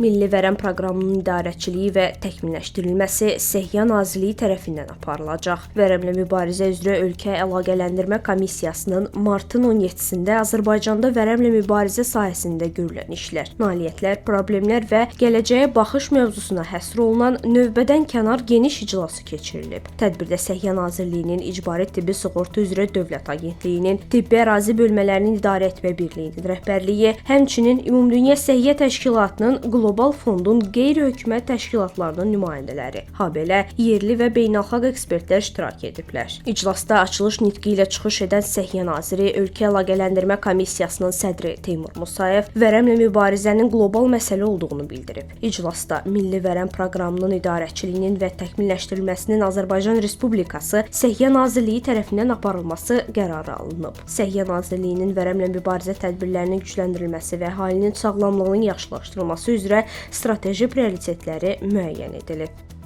Milli Vərəm Proqramının idarəçiliyi və təkmilləşdirilməsi Səhiyyə Nazirliyi tərəfindən aparılacaq. Vərəmlə mübarizə üzrə Ölkə Əlaqələndirmə Komissiyasının martın 17-sində Azərbaycanda vərəmlə mübarizə sahəsində görülən işlər, nailiyyətlər, problemlər və gələcəyə baxış mövzusuna həsr olunan növbədən kənar geniş iclası keçirilib. Tədbirdə Səhiyyə Nazirliyinin İcbari Tibbi Sığorta üzrə Dövlət Agentliyinin, Tibbi Ərazi Bölmələrinin İdarə Etmə Birliyinin rəhbərliyi, həmçinin Ümumdünya Səhiyyə Təşkilatının Qlobal Fondun qeyri-hökumət təşkilatlarının nümayəndələri, habelə yerli və beynəlxalq ekspertlər iştirak ediblər. İclasda açılış nitqi ilə çıxış edən Səhiyyə Naziri, Ölkə Əlaqələndirmə Komissiyasının sədri Teymur Musayev vərəmlə mübarizənin qlobal məsələ olduğunu bildirib. İclasda Milli Vərəm Proqramının idarəçiliyinin və təkmilləşdirilməsinin Azərbaycan Respublikası Səhiyyə Nazirliyi tərəfindən aparılması qərarı alınıb. Səhiyyə Nazirliyinin vərəmlə mübarizə tədbirlərinin gücləndirilməsi və əhalinin sağlamlığının yaxşılaşdırılması üzrə strateji prioritetləri müəyyən edilib.